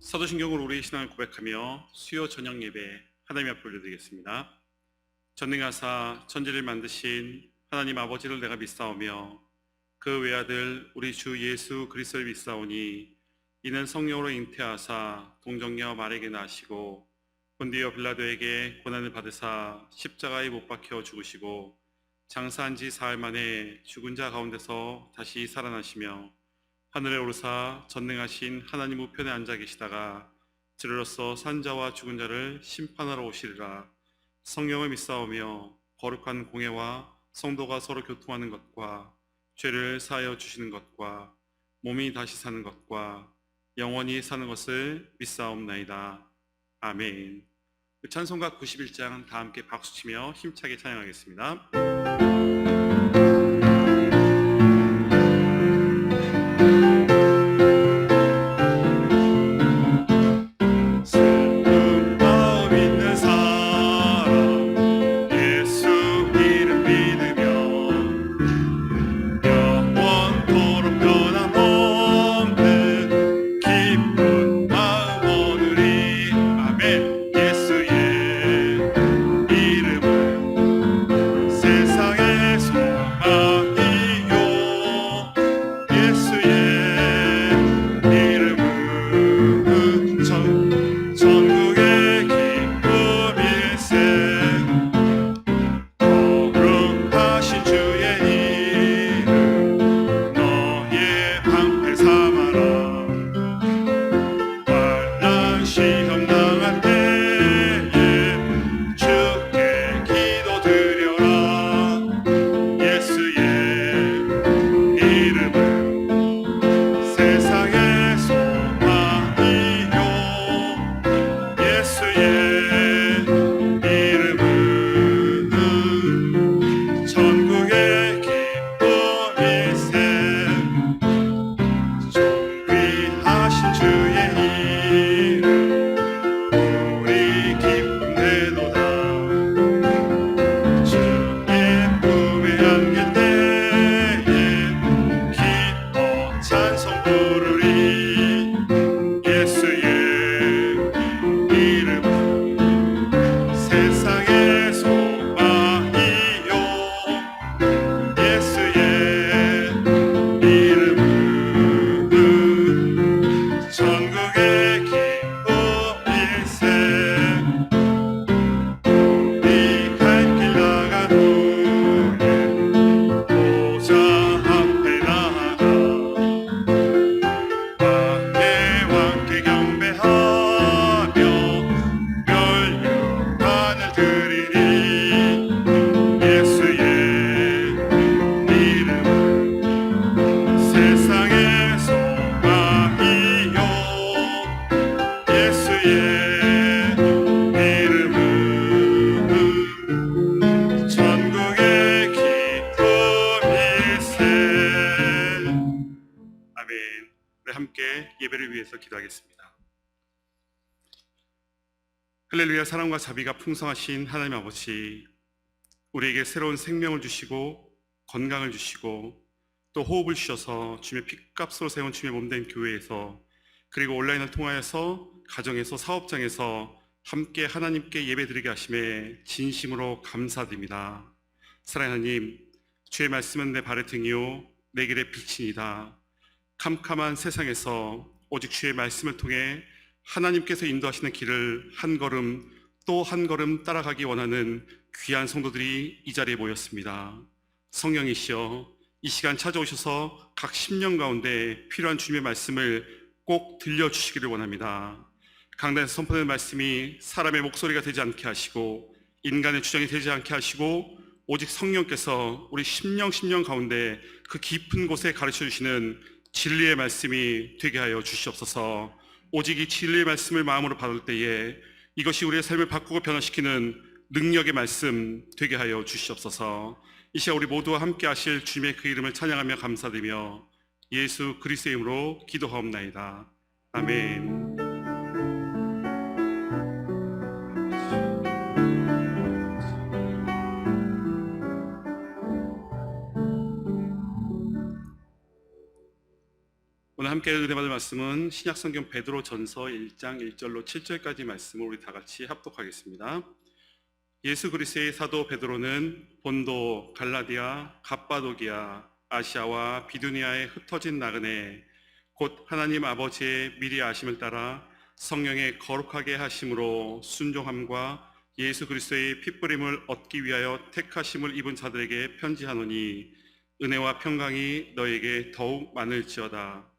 사도신경으로 우리의 신앙을 고백하며 수요 저녁 예배 하나님 앞에 올려드리겠습니다. 전능하사 천지를 만드신 하나님 아버지를 내가 믿사오며 그 외아들 우리 주 예수 그리스도를 믿사오니 이는 성령으로 잉태하사 동정녀 마리아에게 나시고 본디오 빌라도에게 고난을 받으사 십자가에 못 박혀 죽으시고 장사한 지 사흘 만에 죽은 자 가운데서 다시 살아나시며 하늘에 오르사 전능하신 하나님 우편에 앉아 계시다가 들으로서 산자와 죽은 자를 심판하러 오시리라. 성령을 믿사오며 거룩한 공예와 성도가 서로 교통하는 것과 죄를 사하여 주시는 것과 몸이 다시 사는 것과 영원히 사는 것을 믿사옵나이다. 아멘. 찬송가 91장 다 함께 박수치며 힘차게 찬양하겠습니다. 예배를 위해서 기도하겠습니다. 할렐루야. 사랑과 자비가 풍성하신 하나님 아버지, 우리에게 새로운 생명을 주시고 건강을 주시고 또 호흡을 주셔서 주님의 피값으로 세운 주님의 몸된 교회에서 그리고 온라인을 통하여서 가정에서 사업장에서 함께 하나님께 예배드리게 하심에 진심으로 감사드립니다. 사랑하는 하나님, 주의 말씀은 내 발의 등이요 내 길의 빛이니이다. 캄캄한 세상에서 오직 주의 말씀을 통해 하나님께서 인도하시는 길을 한 걸음 또 한 걸음 따라가기 원하는 귀한 성도들이 이 자리에 모였습니다. 성령이시여, 이 시간 찾아오셔서 각 심령 가운데 필요한 주님의 말씀을 꼭 들려주시기를 원합니다. 강단에서 선포되는 말씀이 사람의 목소리가 되지 않게 하시고 인간의 주장이 되지 않게 하시고 오직 성령께서 우리 심령 가운데 그 깊은 곳에 가르쳐 주시는 진리의 말씀이 되게 하여 주시옵소서. 오직 이 진리의 말씀을 마음으로 받을 때에 이것이 우리의 삶을 바꾸고 변화시키는 능력의 말씀 되게 하여 주시옵소서. 이 시간 우리 모두와 함께 하실 주님의 그 이름을 찬양하며 감사드리며 예수 그리스도의 이름으로 기도하옵나이다. 아멘. 오늘 오늘 함께 은혜 받을 말씀은 신약성경 베드로전서 1장 1절로 7절까지 말씀을 우리 다 같이 합독하겠습니다. 예수 그리스도의 사도 베드로는 본도, 갈라디아, 갑바도기아, 아시아와 비두니아에 흩어진 나그네 곧 하나님 아버지의 미리 아심을 따라 성령의 거룩하게 하심으로 순종함과 예수 그리스도의 핏부림을 얻기 위하여 택하심을 입은 자들에게 편지하노니 은혜와 평강이 너에게 더욱 많을지어다.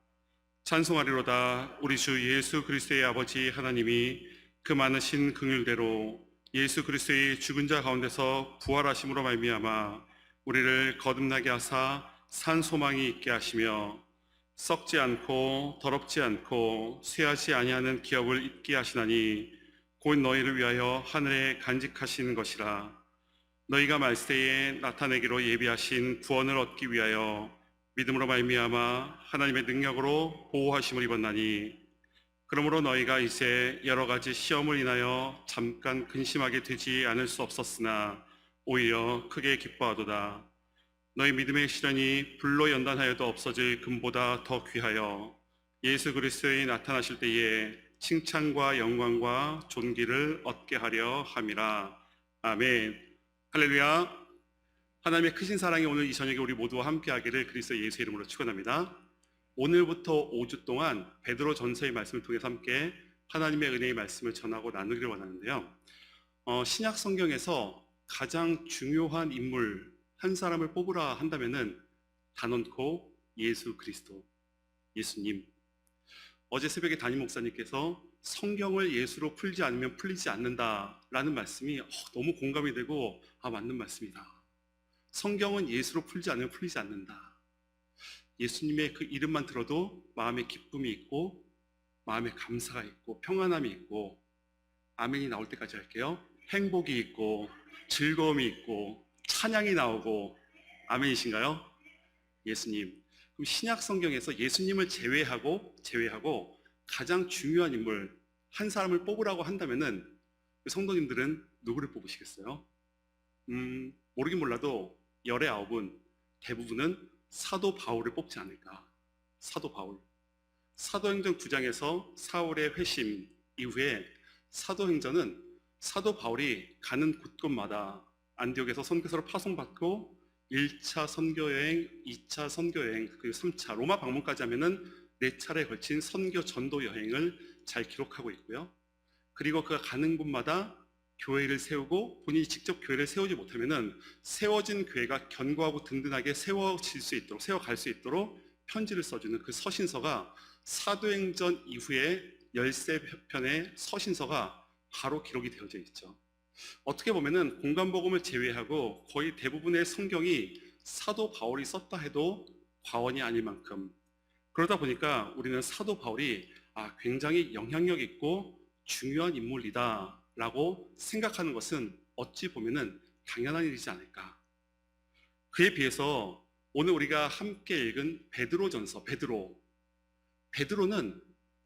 찬송하리로다. 우리 주 예수 그리스도의 아버지 하나님이 그 많으신 긍휼대로 예수 그리스도의 죽은 자 가운데서 부활하심으로 말미암아 우리를 거듭나게 하사 산 소망이 있게 하시며 썩지 않고 더럽지 않고 쇠하지 아니하는 기업을 있게 하시나니 곧 너희를 위하여 하늘에 간직하신 것이라. 너희가 말세에 나타내기로 예비하신 구원을 얻기 위하여 믿음으로 말미암아 하나님의 능력으로 보호하심을 입었나니 그러므로 너희가 이제 여러 가지 시험을 인하여 잠깐 근심하게 되지 않을 수 없었으나 오히려 크게 기뻐하도다. 너희 믿음의 시련이 불로 연단하여도 없어질 금보다 더 귀하여 예수 그리스도의 나타나실 때에 칭찬과 영광과 존귀를 얻게 하려 함이라. 아멘. 할렐루야. 하나님의 크신 사랑이 오늘 이 저녁에 우리 모두와 함께하기를 그리스도 예수의 이름으로 축원합니다. 오늘부터 5주 동안 베드로 전서의 말씀을 통해서 함께 하나님의 은혜의 말씀을 전하고 나누기를 원하는데요. 신약 성경에서 가장 중요한 인물 한 사람을 뽑으라 한다면은 단언코 예수 그리스도, 예수님. 어제 새벽에 담임 목사님께서 성경을 예수로 풀지 않으면 풀리지 않는다라는 말씀이 너무 공감이 되고 맞는 말씀이다. 성경은 예수로 풀지 않으면 풀리지 않는다. 예수님의 그 이름만 들어도 마음에 기쁨이 있고 마음에 감사가 있고 평안함이 있고 아멘이 나올 때까지 할게요. 행복이 있고 즐거움이 있고 찬양이 나오고 아멘이신가요? 예수님. 그럼 신약 성경에서 예수님을 제외하고 가장 중요한 인물 한 사람을 뽑으라고 한다면은 성도님들은 누구를 뽑으시겠어요? 모르긴 몰라도 열의 9은 대부분은 사도 바울을 뽑지 않을까. 사도 바울. 사도행전 9장에서 사울의 회심 이후에 사도행전은 사도 바울이 가는 곳곳마다 안디옥에서 선교사로 파송받고 1차 선교여행, 2차 선교여행, 그리고 3차 로마 방문까지 하면은 4차례에 걸친 선교 전도 여행을 잘 기록하고 있고요. 그리고 그가 가는 곳마다 교회를 세우고 본인이 직접 교회를 세우지 못하면은 세워진 교회가 견고하고 든든하게 세워갈 수 있도록 편지를 써주는 그 서신서가 사도행전 이후에 13편의 서신서가 바로 기록이 되어져 있죠. 어떻게 보면은 공간복음을 제외하고 거의 대부분의 성경이 사도 바울이 썼다 해도 과언이 아닐 만큼, 그러다 보니까 우리는 사도 바울이 굉장히 영향력 있고 중요한 인물이다 라고 생각하는 것은 어찌 보면은 당연한 일이지 않을까. 그에 비해서 오늘 우리가 함께 읽은 베드로전서, 베드로는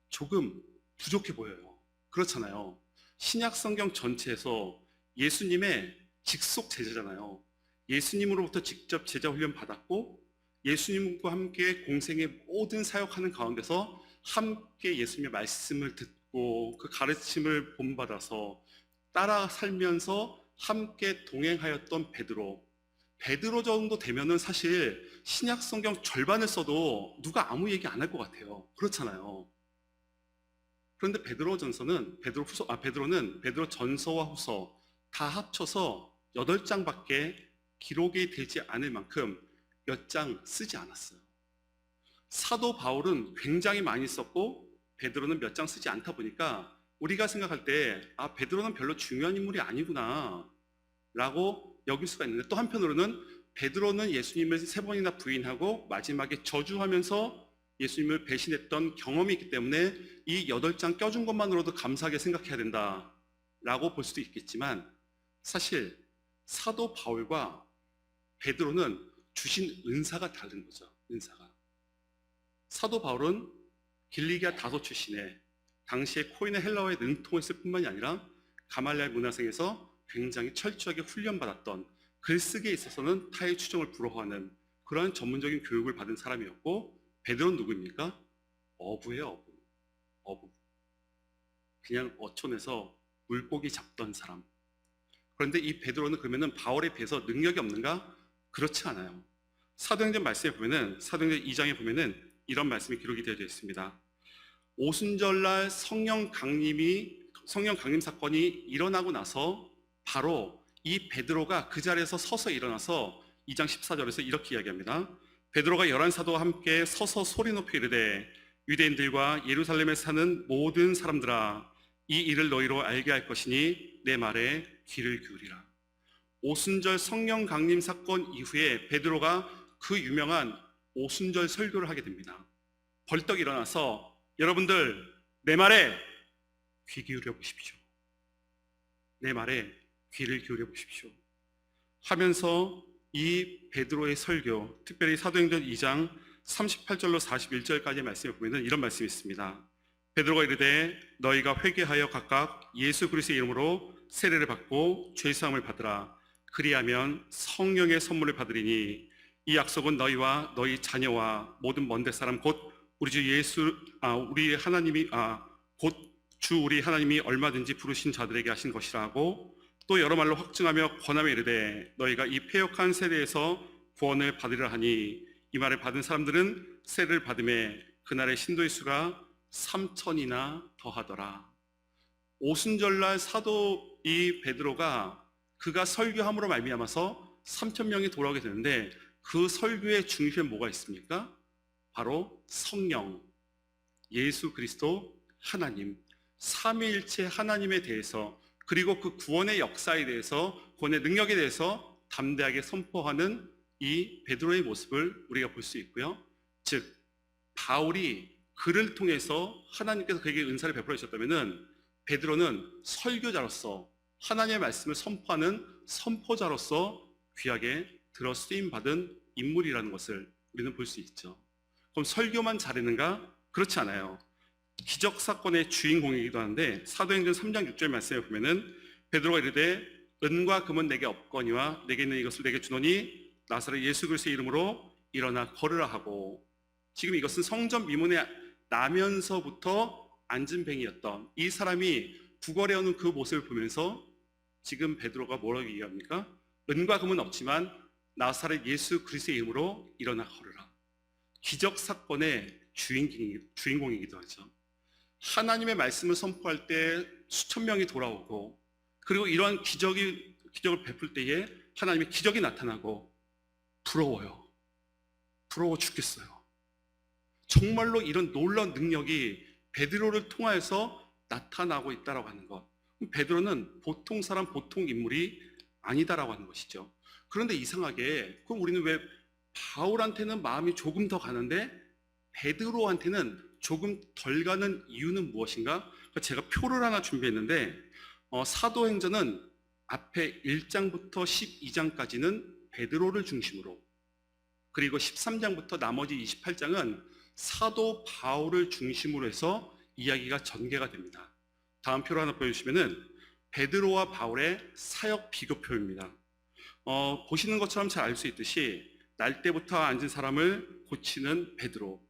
조금 부족해 보여요. 그렇잖아요. 신약 성경 전체에서 예수님의 직속 제자잖아요. 예수님으로부터 직접 제자 훈련 받았고 예수님과 함께 공생의 모든 사역하는 가운데서 함께 예수님의 말씀을 듣고 그 가르침을 본받아서 따라 살면서 함께 동행하였던 베드로 정도 되면은 사실 신약 성경 절반을 써도 누가 아무 얘기 안 할 것 같아요. 그렇잖아요. 그런데 베드로는 베드로 전서와 후서 다 합쳐서 8장밖에 기록이 되지 않을 만큼 몇 장 쓰지 않았어요. 사도 바울은 굉장히 많이 썼고 베드로는 몇 장 쓰지 않다 보니까 우리가 생각할 때 베드로는 별로 중요한 인물이 아니구나 라고 여길 수가 있는데, 또 한편으로는 베드로는 예수님을 3번이나 부인하고 마지막에 저주하면서 예수님을 배신했던 경험이 있기 때문에 이 8장 껴준 것만으로도 감사하게 생각해야 된다 라고 볼 수도 있겠지만, 사실 사도 바울과 베드로는 주신 은사가 다른 거죠. 은사가. 사도 바울은 길리기아 다소 출신에 당시에 코인의 헬라어에 능통을 쓸 뿐만이 아니라 가말리알 문화생에서 굉장히 철저하게 훈련받았던, 글쓰기에 있어서는 타의 추종을 부러워하는 그러한 전문적인 교육을 받은 사람이었고, 베드로는 누구입니까? 어부예요, 어부. 어부. 그냥 어촌에서 물고기 잡던 사람. 그런데 이 베드로는 그러면은 바울에 비해서 능력이 없는가? 그렇지 않아요. 사도행전 말씀에 보면은 사도행전 2장에 보면은 이런 말씀이 기록이 되어 있습니다. 오순절날 성령 강림 사건이 일어나고 나서 바로 이 베드로가 그 자리에서 서서 일어나서 2장 14절에서 이렇게 이야기합니다. 베드로가 11사도와 함께 서서 소리 높이 이르되 유대인들과 예루살렘에 사는 모든 사람들아 이 일을 너희로 알게 할 것이니 내 말에 귀를 기울이라. 오순절 성령 강림 사건 이후에 베드로가 그 유명한 오순절 설교를 하게 됩니다. 벌떡 일어나서 여러분들 내 말에 귀 기울여 보십시오. 내 말에 귀를 기울여 보십시오 하면서 이 베드로의 설교, 특별히 사도행전 2장 38절로 41절까지의 말씀에 보면 이런 말씀이 있습니다. 베드로가 이르되 너희가 회개하여 각각 예수 그리스도의 이름으로 세례를 받고 죄사함을 받으라. 그리하면 성령의 선물을 받으리니 이 약속은 너희와 너희 자녀와 모든 먼데 사람 곧 우리 주 예수 우리 하나님이 곧 주 우리 하나님이 얼마든지 부르신 자들에게 하신 것이라고 또 여러 말로 확증하며 권하며 이르되 너희가 이 패역한 세대에서 구원을 받으려 하니 이 말을 받은 사람들은 세례를 받음에 그날의 신도의 수가 3,000이나 더하더라. 오순절날 사도 이 베드로가 그가 설교함으로 말미암아서 3,000명이 돌아오게 되는데 그 설교의 중심에 뭐가 있습니까? 바로 성령, 예수 그리스도, 하나님, 삼위일체 하나님에 대해서 그리고 그 구원의 역사에 대해서 구원의 능력에 대해서 담대하게 선포하는 이 베드로의 모습을 우리가 볼 수 있고요. 즉 바울이 그를 통해서 하나님께서 그에게 은사를 베풀어 주셨다면은 베드로는 설교자로서 하나님의 말씀을 선포하는 선포자로서 귀하게 들어 쓰임 받은 인물이라는 것을 우리는 볼 수 있죠. 그럼 설교만 잘했는가? 그렇지 않아요. 기적 사건의 주인공이기도 한데 사도행전 3장 6절 말씀에 보면은 베드로가 이르되 은과 금은 내게 없거니와 내게 있는 이것을 내게 주노니 나사렛 예수 그리스도의 이름으로 일어나 걸으라 하고, 지금 이것은 성전 미문에 나면서부터 앉은 뱅이였던 이 사람이 구걸해 오는 그 모습을 보면서 지금 베드로가 뭐라고 얘기합니까? 은과 금은 없지만 나사렛 예수 그리스도의 이름으로 일어나 걸으라. 기적 사건의 주인공이기도 하죠. 하나님의 말씀을 선포할 때 수천 명이 돌아오고 그리고 이러한 기적을 베풀 때에 하나님의 기적이 나타나고 부러워요. 부러워 죽겠어요. 정말로 이런 놀라운 능력이 베드로를 통하여서 나타나고 있다라고 하는 것. 베드로는 보통 사람, 보통 인물이 아니다라고 하는 것이죠. 그런데 이상하게 그럼 우리는 왜 바울한테는 마음이 조금 더 가는데 베드로한테는 조금 덜 가는 이유는 무엇인가? 제가 표를 하나 준비했는데 사도행전은 앞에 1장부터 12장까지는 베드로를 중심으로, 그리고 13장부터 나머지 28장은 사도 바울을 중심으로 해서 이야기가 전개가 됩니다. 다음 표를 하나 보여주시면은 베드로와 바울의 사역 비교표입니다. 보시는 것처럼 잘 알 수 있듯이 날 때부터 앉은 사람을 고치는 베드로,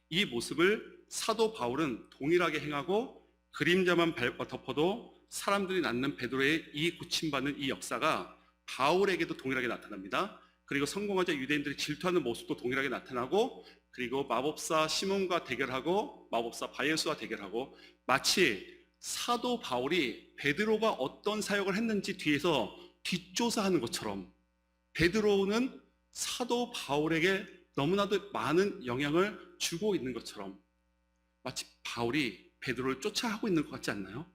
이 모습을 사도 바울은 동일하게 행하고 그림자만 덮어도 사람들이 낳는 베드로의 이 고침받는 이 역사가 바울에게도 동일하게 나타납니다. 그리고 성공하자 유대인들이 질투하는 모습도 동일하게 나타나고, 그리고 마법사 시몬과 대결하고 마법사 바예수와 대결하고, 마치 사도 바울이 베드로가 어떤 사역을 했는지 뒤에서 뒷조사하는 것처럼 베드로는 사도 바울에게 너무나도 많은 영향을 주고 있는 것처럼 마치 바울이 베드로를 쫓아가고 있는 것 같지 않나요?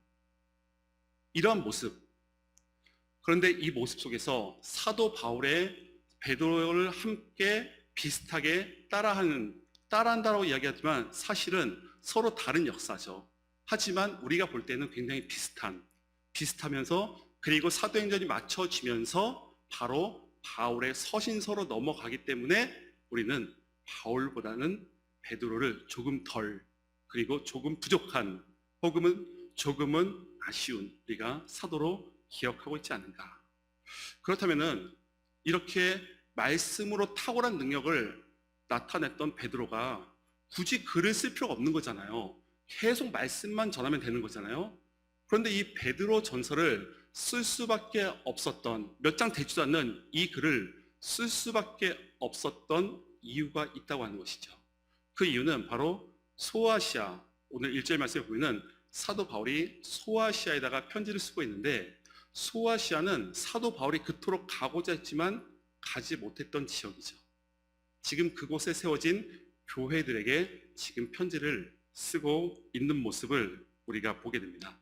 이러한 모습. 그런데 이 모습 속에서 사도 바울의 베드로를 함께 비슷하게 따라한다라고 이야기하지만 사실은 서로 다른 역사죠. 하지만 우리가 볼 때는 굉장히 비슷하면서 그리고 사도행전이 맞춰지면서 바로 바울의 서신서로 넘어가기 때문에 우리는 바울보다는 베드로를 조금 덜, 그리고 조금 부족한, 혹은 조금은 아쉬운 우리가 사도로 기억하고 있지 않은가. 그렇다면은 이렇게 말씀으로 탁월한 능력을 나타냈던 베드로가 굳이 글을 쓸 필요가 없는 거잖아요. 계속 말씀만 전하면 되는 거잖아요. 그런데 이 베드로 전서를 쓸 수밖에 없었던, 몇 장 되지도 않는 이 글을 쓸 수밖에 없었던 이유가 있다고 하는 것이죠. 그 이유는 바로 소아시아, 오늘 1절 말씀에 보면은 사도 바울이 소아시아에다가 편지를 쓰고 있는데, 소아시아는 사도 바울이 그토록 가고자 했지만 가지 못했던 지역이죠. 지금 그곳에 세워진 교회들에게 지금 편지를 쓰고 있는 모습을 우리가 보게 됩니다.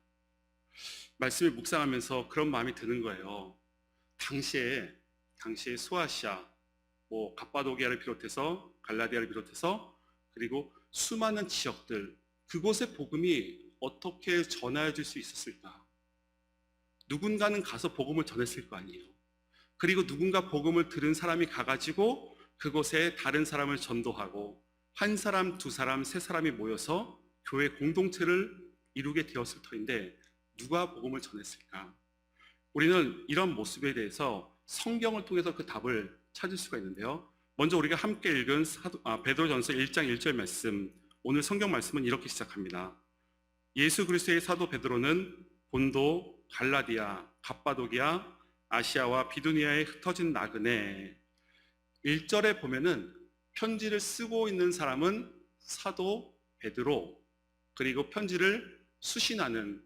말씀을 묵상하면서 그런 마음이 드는 거예요. 당시에 소아시아, 갑바도기아를 비롯해서 갈라디아를 비롯해서 그리고 수많은 지역들, 그곳의 복음이 어떻게 전해질 수 있었을까? 누군가는 가서 복음을 전했을 거 아니에요. 그리고 누군가 복음을 들은 사람이 가가지고 그곳에 다른 사람을 전도하고 한 사람, 두 사람, 세 사람이 모여서 교회 공동체를 이루게 되었을 터인데 누가 복음을 전했을까? 우리는 이런 모습에 대해서 성경을 통해서 그 답을 찾을 수가 있는데요. 먼저 우리가 함께 읽은 베드로전서 1장 1절 말씀, 오늘 성경 말씀은 이렇게 시작합니다. 예수 그리스도의 사도 베드로는 본도, 갈라디아, 갑바도기아, 아시아와 비두니아에 흩어진 나그네. 1절에 보면은 편지를 쓰고 있는 사람은 사도 베드로, 그리고 편지를 수신이는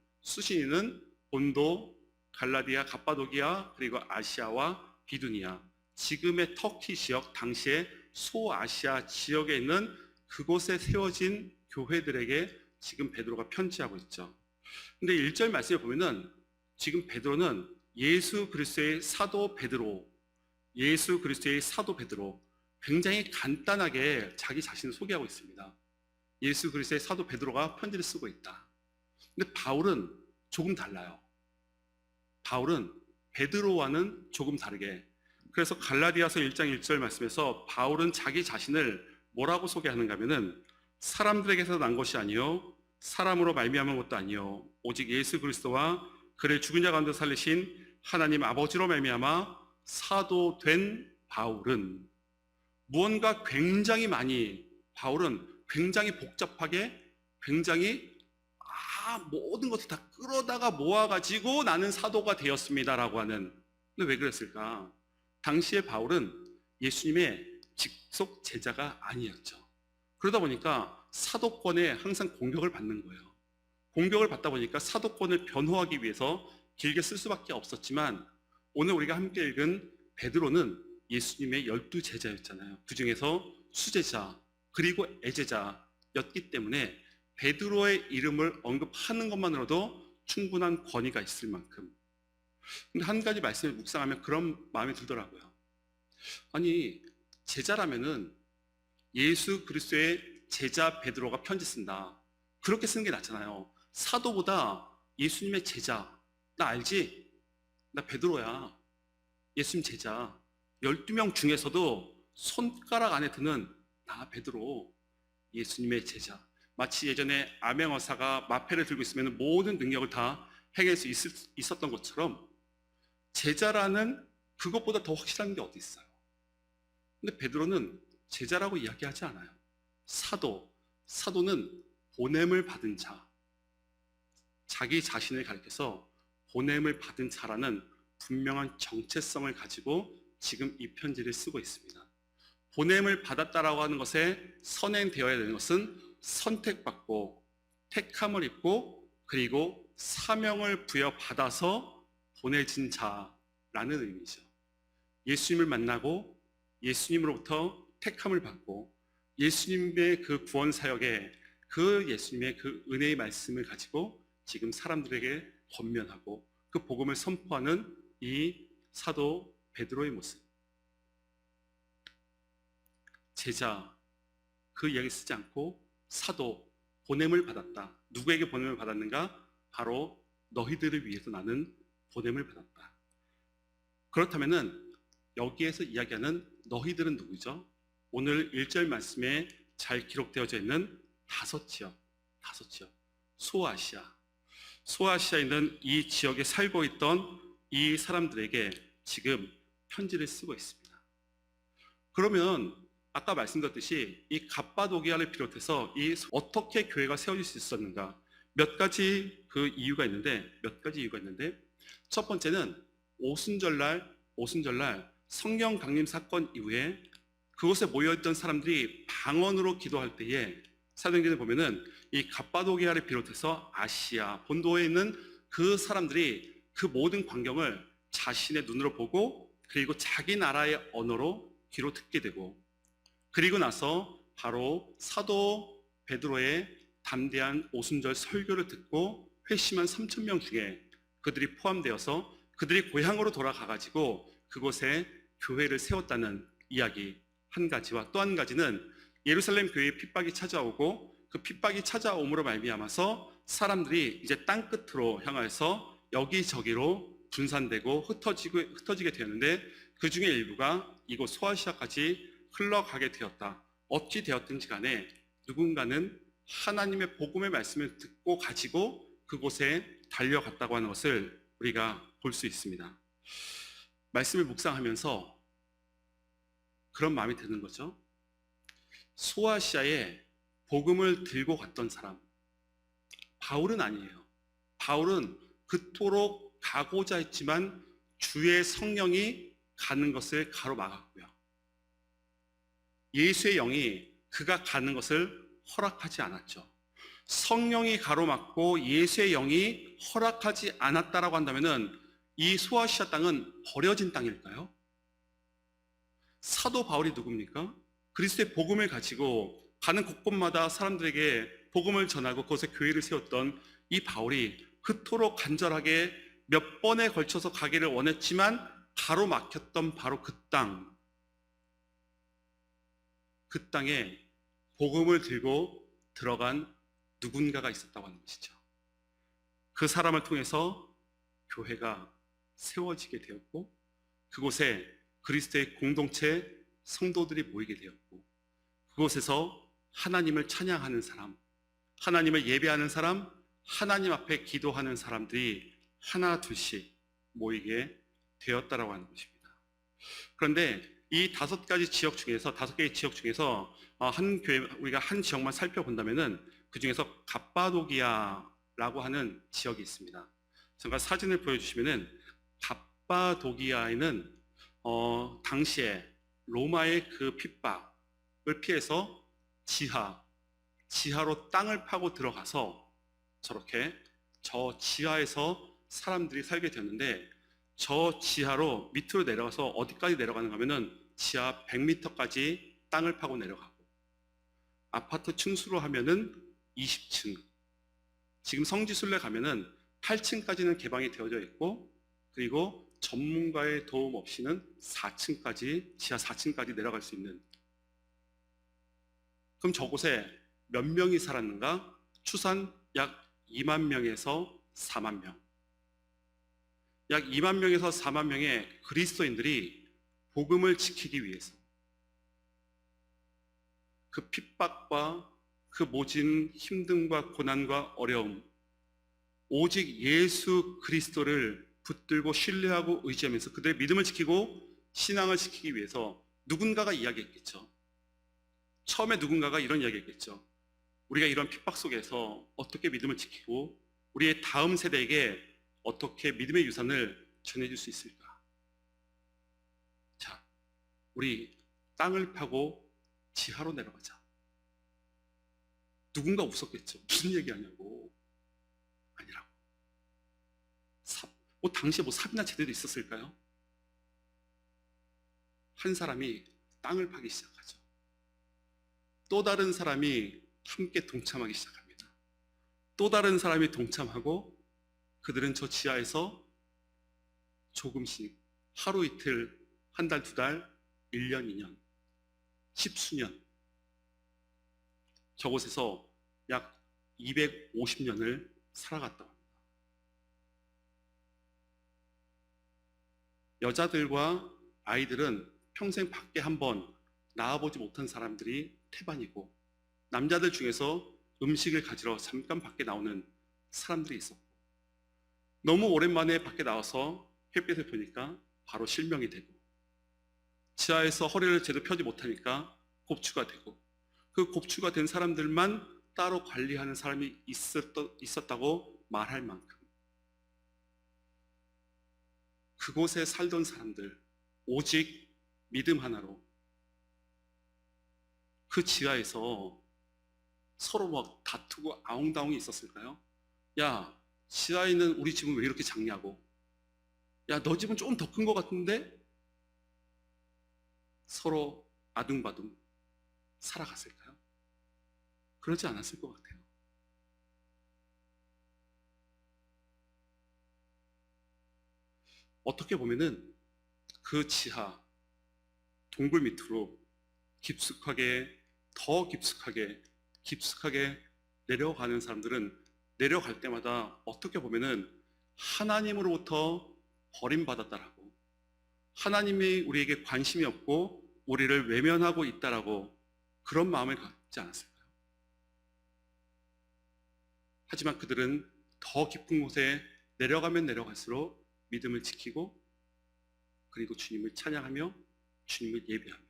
본도, 갈라디아, 갑바도기아, 그리고 아시아와 비두니아, 지금의 터키 지역, 당시의 소아시아 지역에 있는 그곳에 세워진 교회들에게 지금 베드로가 편지하고 있죠. 근데 1절 말씀에 보면은 지금 베드로는 예수 그리스도의 사도 베드로, 굉장히 간단하게 자기 자신을 소개하고 있습니다. 예수 그리스도의 사도 베드로가 편지를 쓰고 있다. 근데 바울은 조금 달라요. 바울은 베드로와는 조금 다르게, 그래서 갈라디아서 1장 1절 말씀에서 바울은 자기 자신을 뭐라고 소개하는가 하면은 사람들에게서 난 것이 아니요 사람으로 말미암은 것도 아니요 오직 예수 그리스도와 그를 죽은 자 가운데 살리신 하나님 아버지로 말미암아 사도된 바울은, 무언가 굉장히 많이, 바울은 굉장히 복잡하게, 굉장히 모든 것을 다 끌어다가 모아가지고 나는 사도가 되었습니다라고 하는. 근데 왜 그랬을까? 당시에 바울은 예수님의 직속 제자가 아니었죠. 그러다 보니까 사도권에 항상 공격을 받는 거예요. 공격을 받다 보니까 사도권을 변호하기 위해서 길게 쓸 수밖에 없었지만, 오늘 우리가 함께 읽은 베드로는 예수님의 12제자였잖아요. 그 중에서 수제자 그리고 애제자였기 때문에 베드로의 이름을 언급하는 것만으로도 충분한 권위가 있을 만큼. 근데 한 가지 말씀을 묵상하면 그런 마음이 들더라고요. 아니, 제자라면은 예수 그리스도의 제자 베드로가 편지 쓴다, 그렇게 쓰는 게 낫잖아요. 사도보다 예수님의 제자, 나 알지? 나 베드로야, 예수님 제자. 12명 중에서도 손가락 안에 드는 나 베드로, 예수님의 제자. 마치 예전에 암행어사가 마패를 들고 있으면 모든 능력을 다 행할 수 있었던 것처럼 제자라는 그것보다 더 확실한 게 어디 있어요. 근데 베드로는 제자라고 이야기하지 않아요. 사도는 보냄을 받은 자, 자기 자신을 가리켜서 보냄을 받은 자라는 분명한 정체성을 가지고 지금 이 편지를 쓰고 있습니다. 보냄을 받았다라고 하는 것에 선행되어야 되는 것은 선택받고 택함을 입고 그리고 사명을 부여받아서 보내진 자라는 의미죠. 예수님을 만나고 예수님으로부터 택함을 받고 예수님의 그 구원 사역에 그 예수님의 그 은혜의 말씀을 가지고 지금 사람들에게 권면하고 그 복음을 선포하는 이 사도 베드로의 모습. 제자, 그 이야기 쓰지 않고 사도, 보냄을 받았다. 누구에게 보냄을 받았는가? 바로 너희들을 위해서 나는 보냄을 받았다. 그렇다면은 여기에서 이야기하는 너희들은 누구죠? 오늘 1절 말씀에 잘 기록되어져 있는 다섯 지역. 소아시아에 있는 이 지역에 살고 있던 이 사람들에게 지금 편지를 쓰고 있습니다. 그러면 아까 말씀드렸듯이 이 갑바도기아를 비롯해서 이 어떻게 교회가 세워질 수 있었는가 몇 가지 이유가 있는데 첫 번째는 오순절날 성령 강림 사건 이후에 그곳에 모여있던 사람들이 방언으로 기도할 때에 사도행전에 보면은 이 갑바도기아를 비롯해서 아시아 본도에 있는 그 사람들이 그 모든 광경을 자신의 눈으로 보고 그리고 자기 나라의 언어로 귀로 듣게 되고 그리고 나서 바로 사도 베드로의 담대한 오순절 설교를 듣고 회심한 3,000명 중에 그들이 포함되어서 그들이 고향으로 돌아가가지고 그곳에 교회를 세웠다는 이야기 한 가지와 또 한 가지는 예루살렘 교회에 핍박이 찾아오고 그 핍박이 찾아옴으로 말미암아서 사람들이 이제 땅 끝으로 향해서 여기저기로 분산되고 흩어지게 되었는데 그 중에 일부가 이곳 소아시아까지 흘러가게 되었다. 어찌 되었든지 간에 누군가는 하나님의 복음의 말씀을 듣고 가지고 그곳에 달려갔다고 하는 것을 우리가 볼 수 있습니다. 말씀을 묵상하면서 그런 마음이 드는 거죠. 소아시아에 복음을 들고 갔던 사람, 바울은 아니에요. 바울은 그토록 가고자 했지만 주의 성령이 가는 것을 가로막았고요. 예수의 영이 그가 가는 것을 허락하지 않았죠. 성령이 가로막고 예수의 영이 허락하지 않았다라고 한다면은 이 소아시아 땅은 버려진 땅일까요? 사도 바울이 누굽니까? 그리스도의 복음을 가지고 가는 곳곳마다 사람들에게 복음을 전하고 그곳에 교회를 세웠던 이 바울이 그토록 간절하게 몇 번에 걸쳐서 가기를 원했지만 가로막혔던 바로 그 땅에 복음을 들고 들어간 누군가가 있었다고 하는 것이죠. 그 사람을 통해서 교회가 세워지게 되었고 그곳에 그리스도의 공동체 성도들이 모이게 되었고 그곳에서 하나님을 찬양하는 사람, 하나님을 예배하는 사람, 하나님 앞에 기도하는 사람들이 하나 둘씩 모이게 되었다라고 하는 것입니다. 그런데 이 다섯 개의 지역 중에서 한 교회 우리가 한 지역만 살펴본다면은 그 중에서 갑바도기아라고 하는 지역이 있습니다. 잠깐 사진을 보여주시면은 갑바도기아에는 당시에 로마의 그 핍박을 피해서 지하로 땅을 파고 들어가서 저렇게 저 지하에서 사람들이 살게 되었는데 저 지하로 밑으로 내려가서 어디까지 내려가는가 하면은 지하 100m까지 땅을 파고 내려가고 아파트 층수로 하면은 20층 지금 성지순례 가면은 8층까지는 개방이 되어져 있고 그리고 전문가의 도움 없이는 4층까지 지하 4층까지 내려갈 수 있는 그럼 저곳에 몇 명이 살았는가? 추산 약 2만 명에서 4만 명 약 2만 명에서 4만 명의 그리스도인들이 복음을 지키기 위해서 그 핍박과 그 모진 힘듦과 고난과 어려움 오직 예수 그리스도를 붙들고 신뢰하고 의지하면서 그들의 믿음을 지키고 신앙을 지키기 위해서 누군가가 이야기했겠죠. 처음에 누군가가 이런 이야기했겠죠. 우리가 이런 핍박 속에서 어떻게 믿음을 지키고 우리의 다음 세대에게 어떻게 믿음의 유산을 전해줄 수 있을까? 자, 우리 땅을 파고 지하로 내려가자. 누군가 웃었겠죠. 무슨 얘기하냐고. 아니라고. 당시에 삽이나 제대로 있었을까요? 한 사람이 땅을 파기 시작하죠. 또 다른 사람이 함께 동참하기 시작합니다. 또 다른 사람이 동참하고 그들은 저 지하에서 조금씩 하루 이틀, 한 달, 두 달, 1년, 2년, 10수년 저곳에서 약 250년을 살아갔다고 합니다. 여자들과 아이들은 평생 밖에 한번 나와보지 못한 사람들이 태반이고 남자들 중에서 음식을 가지러 잠깐 밖에 나오는 사람들이 있었고 너무 오랜만에 밖에 나와서 햇빛을 보니까 바로 실명이 되고 지하에서 허리를 제대로 펴지 못하니까 곱추가 되고 그 곱추가 된 사람들만 따로 관리하는 사람이 있었다고 말할 만큼 그곳에 살던 사람들 오직 믿음 하나로 그 지하에서 서로 막 다투고 아웅다웅이 있었을까요? 야, 지하에 있는 우리 집은 왜 이렇게 작냐고. 야, 너 집은 조금 더 큰 것 같은데? 서로 아둥바둥 살아갔을까요? 그러지 않았을 것 같아요. 어떻게 보면은 그 지하 동굴 밑으로 깊숙하게 더 깊숙하게 내려가는 사람들은 내려갈 때마다 어떻게 보면은 하나님으로부터 버림받았다라고, 하나님이 우리에게 관심이 없고 우리를 외면하고 있다라고 그런 마음을 갖지 않았을까요? 하지만 그들은 더 깊은 곳에 내려가면 내려갈수록 믿음을 지키고 그리고 주님을 찬양하며 주님을 예배하며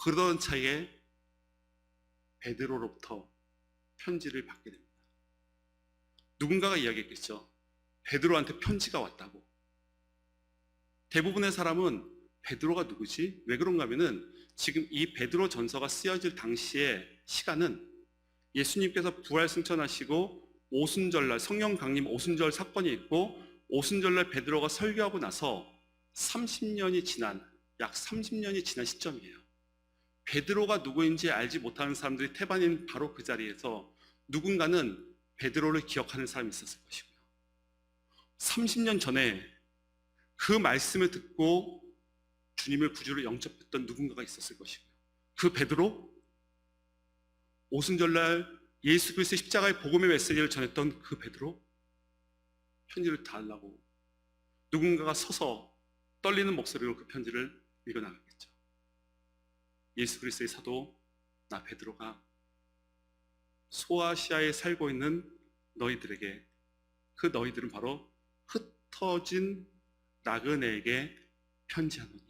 그러던 차이에 베드로로부터 편지를 받게 됩니다. 누군가가 이야기했겠죠. 베드로한테 편지가 왔다고. 대부분의 사람은 베드로가 누구지? 왜 그런가 하면은 지금 이 베드로 전서가 쓰여질 당시의 시간은 예수님께서 부활 승천하시고 오순절날 성령 강림 오순절 사건이 있고 오순절날 베드로가 설교하고 나서 30년이 지난 약 30년이 지난 시점이에요. 베드로가 누구인지 알지 못하는 사람들이 태반인 바로 그 자리에서 누군가는 베드로를 기억하는 사람이 있었을 것이고요. 30년 전에 그 말씀을 듣고 주님을 구주로 영접했던 누군가가 있었을 것이고요. 그 베드로, 오순절날 예수 그리스도의 십자가의 복음의 메시지를 전했던 그 베드로, 편지를 달라고 누군가가 서서 떨리는 목소리로 그 편지를 읽어나가겠죠. 예수 그리스도의 사도 나 베드로가 소아시아에 살고 있는 너희들에게, 그 너희들은 바로 흩어진 나그네에게 편지하노니.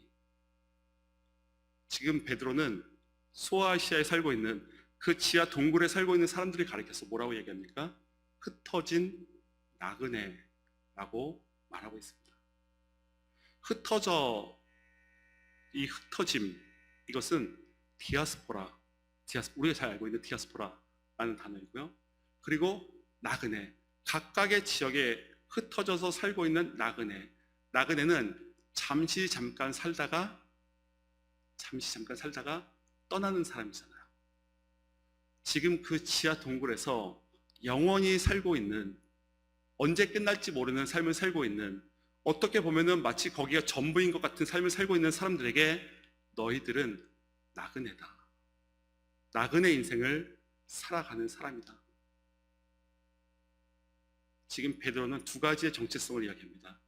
지금 베드로는 소아시아에 살고 있는 그 지하 동굴에 살고 있는 사람들이 가리켜서 뭐라고 얘기합니까? 흩어진 나그네라고 말하고 있습니다. 이 흩어짐, 이것은 디아스포라, 우리가 잘 알고 있는 디아스포라라는 단어이고요. 그리고 나그네, 각각의 지역에 흩어져서 살고 있는 나그네는 잠시 잠깐 살다가 떠나는 사람이잖아요. 지금 그 지하 동굴에서 영원히 살고 있는, 언제 끝날지 모르는 삶을 살고 있는, 어떻게 보면은 마치 거기가 전부인 것 같은 삶을 살고 있는 사람들에게 너희들은 나그네다. 나그네 인생을 살아가는 사람이다. 지금 베드로는 두 가지의 정체성을 이야기합니다.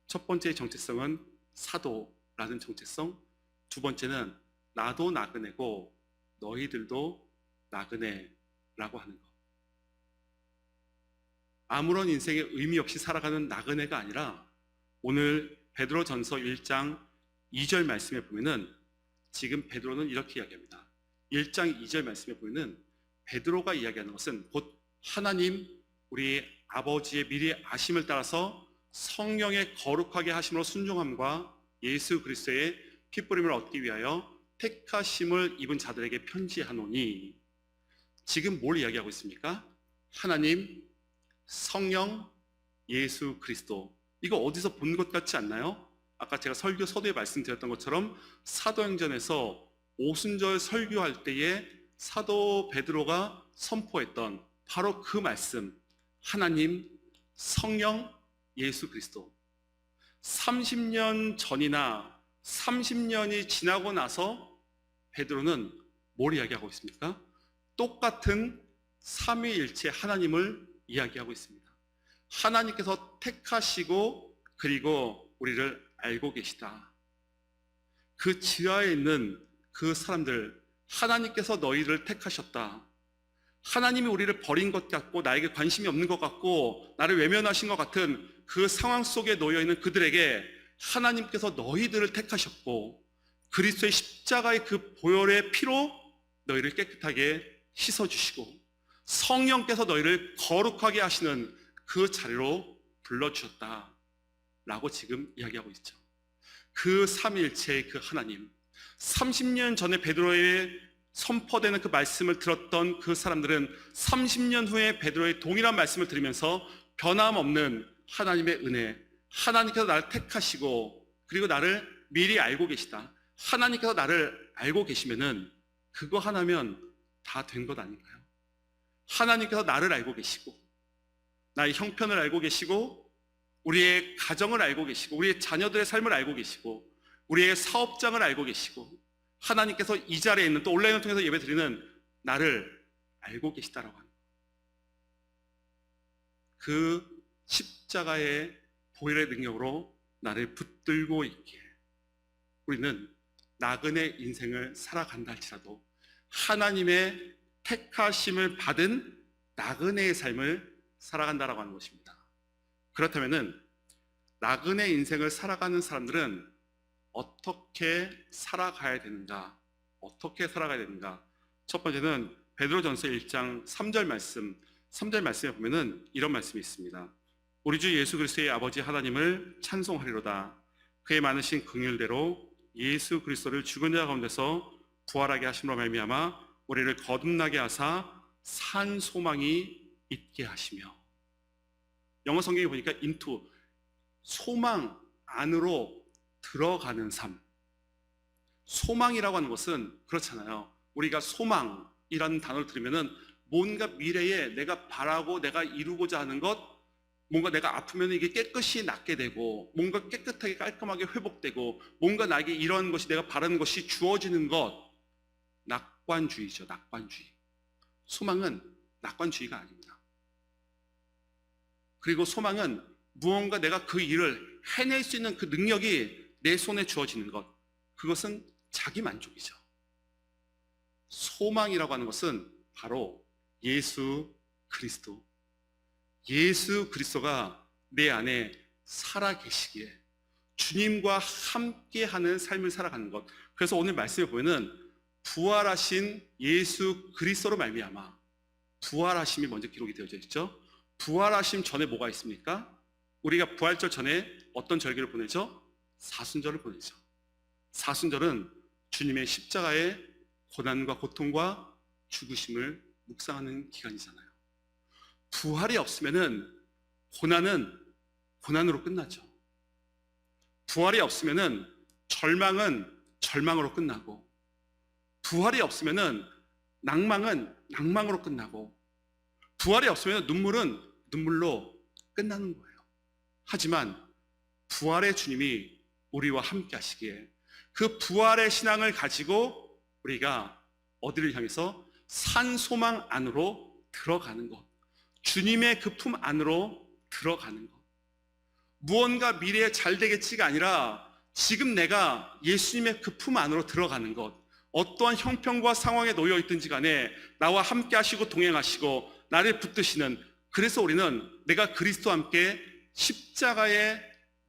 첫 번째의 정체성은 사도라는 정체성, 두 번째는 나도 나그네고 너희들도 나그네라고 하는 것. 아무런 인생에 의미 없이 살아가는 나그네가 아니라 오늘 베드로 전서 1장 2절 말씀에 보면은 지금 베드로는 이렇게 이야기합니다. 1장 2절 말씀에 보면은 베드로가 이야기하는 것은 곧 하나님 우리 아버지의 미리 아심을 따라서 성령의 거룩하게 하심으로 순종함과 예수 그리스도의 피뿌림을 얻기 위하여 택하심을 입은 자들에게 편지하노니. 지금 뭘 이야기하고 있습니까? 하나님, 성령, 예수 그리스도. 이거 어디서 본 것 같지 않나요? 아까 제가 설교 서두에 말씀드렸던 것처럼 사도행전에서 오순절 설교할 때에 사도 베드로가 선포했던 바로 그 말씀, 하나님, 성령, 예수 그리스도. 30년 전이나 30년이 지나고 나서 베드로는 뭘 이야기하고 있습니까? 똑같은 삼위일체 하나님을 이야기하고 있습니다. 하나님께서 택하시고 그리고 우리를 알고 계시다. 그 지하에 있는 그 사람들, 하나님께서 너희를 택하셨다. 하나님이 우리를 버린 것 같고 나에게 관심이 없는 것 같고 나를 외면하신 것 같은 그 상황 속에 놓여있는 그들에게 하나님께서 너희들을 택하셨고 그리스도의 십자가의 그 보혈의 피로 너희를 깨끗하게 씻어주시고 성령께서 너희를 거룩하게 하시는 그 자리로 불러주셨다라고 지금 이야기하고 있죠. 그 삼위일체의 그 하나님, 30년 전에 베드로의 선포되는 그 말씀을 들었던 그 사람들은 30년 후에 베드로의 동일한 말씀을 들으면서 변함없는 하나님의 은혜, 하나님께서 나를 택하시고 그리고 나를 미리 알고 계시다, 하나님께서 나를 알고 계시면은 그거 하나면 다 된 것 아닌가요? 하나님께서 나를 알고 계시고 나의 형편을 알고 계시고 우리의 가정을 알고 계시고 우리의 자녀들의 삶을 알고 계시고 우리의 사업장을 알고 계시고 하나님께서 이 자리에 있는 또 온라인을 통해서 예배드리는 나를 알고 계시다라고 하는 그 십자가의 보혈의 능력으로 나를 붙들고 있기에 우리는 나그네 인생을 살아간다 할지라도 하나님의 택하심을 받은 나그네의 삶을 살아간다라고 하는 것입니다. 그렇다면은 나그네 인생을 살아가는 사람들은 어떻게 살아가야 되는가? 어떻게 살아가야 되는가? 첫 번째는 베드로전서 1장 3절 말씀에 보면은 이런 말씀이 있습니다. 우리 주 예수 그리스도의 아버지 하나님을 찬송하리로다. 그의 많으신 긍휼대로 예수 그리스도를 죽은 자 가운데서 부활하게 하심으로 말미암아 우리를 거듭나게 하사 산 소망이 있게 하시며. 영어 성경에 보니까 into, 소망 안으로 들어가는 삶. 소망이라고 하는 것은 그렇잖아요. 우리가 소망이라는 단어를 들으면은 뭔가 미래에 내가 바라고 내가 이루고자 하는 것, 뭔가 내가 아프면 이게 깨끗이 낫게 되고 뭔가 깨끗하게 깔끔하게 회복되고 뭔가 나에게 이런 것이 내가 바라는 것이 주어지는 것, 낙관주의죠. 낙관주의. 소망은 낙관주의가 아닙니다. 그리고 소망은 무언가 내가 그 일을 해낼 수 있는 그 능력이 내 손에 주어지는 것, 그것은 자기 만족이죠. 소망이라고 하는 것은 바로 예수 그리스도, 예수 그리스도가 내 안에 살아 계시기에 주님과 함께하는 삶을 살아가는 것. 그래서 오늘 말씀에 보면은 부활하신 예수 그리스도로 말미암아, 부활하심이 먼저 기록이 되어져 있죠. 부활하심 전에 뭐가 있습니까? 우리가 부활절 전에 어떤 절기를 보내죠? 사순절을 보내죠. 사순절은 주님의 십자가의 고난과 고통과 죽으심을 묵상하는 기간이잖아요. 부활이 없으면은 고난은 고난으로 끝나죠. 부활이 없으면은 절망은 절망으로 끝나고, 부활이 없으면은 낭망은 낭망으로 끝나고, 부활이 없으면 눈물은 눈물로 끝나는 거예요. 하지만 부활의 주님이 우리와 함께 하시기에 그 부활의 신앙을 가지고 우리가 어디를 향해서 산 소망 안으로 들어가는 것, 주님의 그 품 안으로 들어가는 것, 무언가 미래에 잘 되겠지가 아니라 지금 내가 예수님의 그 품 안으로 들어가는 것, 어떠한 형편과 상황에 놓여 있든지 간에 나와 함께 하시고 동행하시고 나를 붙드시는, 그래서 우리는 내가 그리스도와 함께 십자가에